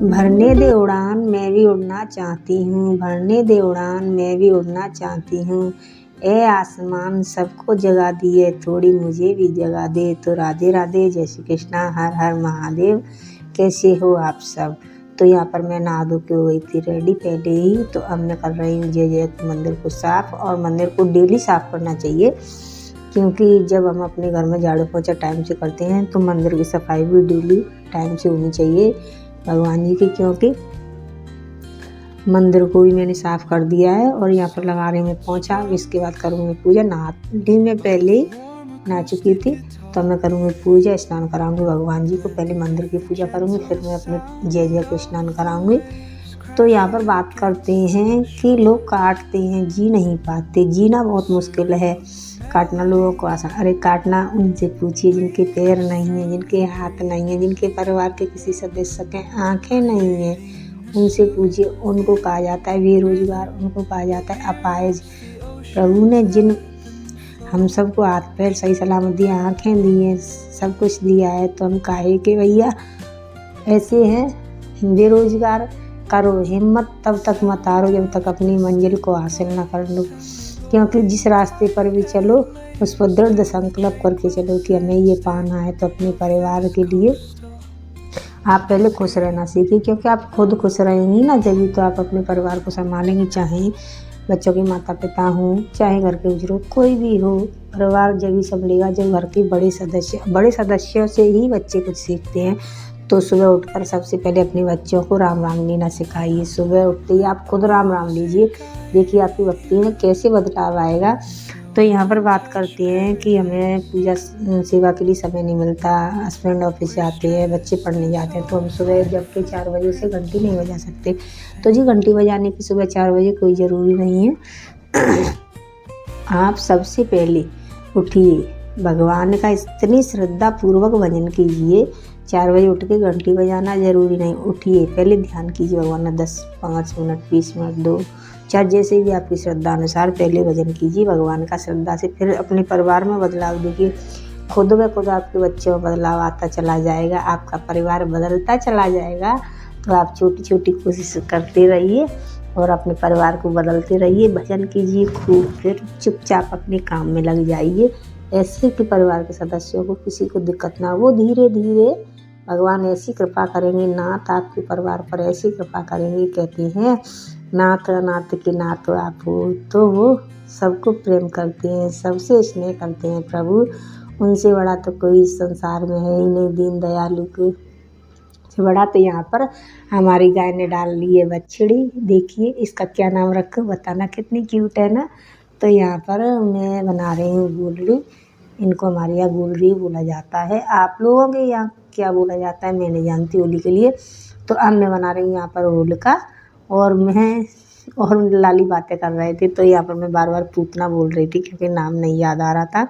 भरने दे उड़ान मैं भी उड़ना चाहती हूँ, भरने दे उड़ान मैं भी उड़ना चाहती हूँ। ए आसमान सबको जगा दिए, थोड़ी मुझे भी जगा दे। तो राधे राधे, जय श्री कृष्णा, हर हर महादेव। कैसे हो आप सब? तो यहाँ पर मैं नहा धो के हो गई थी रेडी पहले ही। तो अब मैं कर रही हूँ जय जय मंदिर को साफ़, और मंदिर को डेली साफ़ करना चाहिए, क्योंकि जब हम अपने घर में झाड़ू पोछा टाइम से करते हैं तो मंदिर की सफाई भी डेली टाइम से होनी चाहिए भगवान जी की। क्योंकि मंदिर को भी मैंने साफ़ कर दिया है और यहाँ पर लगा रही मैं पोछा। इसके बाद करूँगी पूजा। नहाती मैं पहले ही नहा चुकी थी, तो मैं करूँगी पूजा, स्नान कराऊंगी भगवान जी को। पहले मंदिर की पूजा करूँगी, फिर मैं अपने जय जय को स्नान कराऊंगी। तो यहाँ पर बात करते हैं कि लोग काटते हैं, जी नहीं पाते। जीना बहुत मुश्किल है, काटना लोगों को आसान। अरे काटना उनसे पूछिए जिनके पैर नहीं हैं, जिनके हाथ नहीं हैं, जिनके परिवार के किसी सदस्य के आँखें नहीं हैं, उनसे पूछिए। उनको कहा जाता है बेरोजगार, उनको कहा जाता है अपाहिज। प्रभु ने जिन हम सबको हाथ पैर सही सलामत दिया, आँखें दी हैं, सब कुछ दिया है, तो हम काहे के भैया ऐसे हैं बेरोजगार। करो हिम्मत, तब तक मत हारो जब तक अपनी मंजिल को हासिल ना कर लो। क्योंकि जिस रास्ते पर भी चलो उस पर दृढ़ संकल्प करके चलो कि हमें ये पाना है। तो अपने परिवार के लिए आप पहले खुश रहना सीखिए, क्योंकि आप खुद खुश रहेंगी ना जब तो आप अपने परिवार को संभालेंगी। चाहे बच्चों के माता पिता हों, चाहे घर के बुजुर्ग, कोई भी हो, परिवार जब ही संभलेगा जब घर के बड़े सदस्यों से ही बच्चे कुछ सीखते हैं। तो सुबह उठकर सबसे पहले अपने बच्चों को राम राम लेना सिखाइए। सुबह उठते ही आप खुद राम राम लीजिए, देखिए आपकी भक्ति में कैसे बदलाव आएगा। तो यहाँ पर बात करते हैं कि हमें पूजा सेवा के लिए समय नहीं मिलता। हस्बैंड ऑफिस जाते हैं, बच्चे पढ़ने जाते हैं, तो हम सुबह जब के 4 बजे से घंटी नहीं बजा सकते। तो जी घंटी बजाने की सुबह 4 बजे कोई ज़रूरी नहीं है। आप सबसे पहले उठिए, भगवान का इतनी श्रद्धा पूर्वक भजन कीजिए। 4 बजे उठ के घंटी बजाना ज़रूरी नहीं। उठिए, पहले ध्यान कीजिए भगवान का 10, 5 मिनट, 20 मिनट, 2, 4, जैसे भी आपकी श्रद्धा अनुसार पहले भजन कीजिए भगवान का श्रद्धा से। फिर अपने परिवार में बदलाव देखिए, खुद ब खुद आपके बच्चों में बदलाव आता चला जाएगा, आपका परिवार बदलता चला जाएगा। तो आप छोटी छोटी कोशिश करते रहिए और अपने परिवार को बदलते रहिए। भजन कीजिए खूब, फिर चुपचाप अपने काम में लग जाइए, ऐसे कि परिवार के सदस्यों को किसी को दिक्कत ना हो। वो धीरे धीरे भगवान ऐसी कृपा करेंगे, नाथ आपके परिवार पर ऐसी कृपा करेंगे। कहते हैं नाथ नाथ के नाथ आप हो, तो वो सबको प्रेम करते हैं, सबसे स्नेह करते हैं प्रभु। उनसे बड़ा तो कोई संसार में है ही नहीं, दीन दयालु को से बड़ा। तो यहाँ पर हमारी गाय ने डाल ली है बछड़ी। देखिए इसका क्या नाम रखूं, बताना, कितनी क्यूट है ना। तो यहाँ पर मैं बना रही हूँ गुलरी। इनको हमारे यहाँ गुलरी बोला जाता है, आप लोगों के यहाँ क्या बोला जाता है मैं नहीं जानती होली के लिए। तो अब मैं बना रही हूँ यहाँ पर होलिका, और लाली बातें कर रहे थे, तो यहाँ पर मैं बार बार पूतना बोल रही थी क्योंकि नाम नहीं याद आ रहा था।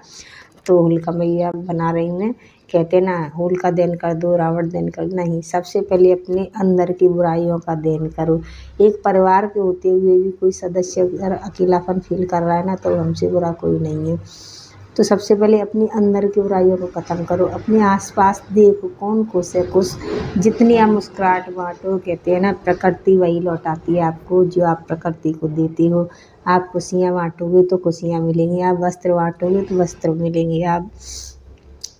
तो होलिका मैया बना रही मैं। कहते ना होलिका दहन कर दो, रावण दहन कर, नहीं, सबसे पहले अपने अंदर की बुराइयों का दहन करो। एक परिवार के होते हुए भी कोई सदस्य अगर अकेलापन फील कर रहा है ना, तो हमसे बुरा कोई नहीं है। तो सबसे पहले अपनी अंदर की बुराइयों को ख़त्म करो। अपने आसपास देखो कौन खुश है, खुश जितनी आप मुस्कुराहट बांटो। कहते हैं ना प्रकृति वही लौटाती है आपको जो आप प्रकृति को देते हो। आप खुशियाँ बांटोगे तो खुशियाँ मिलेंगी, आप वस्त्र बांटोगे तो वस्त्र मिलेंगे। आप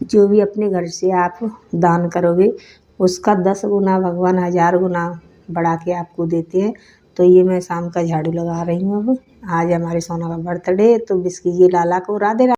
जो भी अपने घर से आप दान करोगे उसका 10 गुना भगवान 1000 गुना बढ़ा के आपको देते हैं। तो ये मैं शाम का झाड़ू लगा रही हूँ। अब आज हमारे सोना का बर्थडे, तो विश कीजिए लाला को। राधे राधे।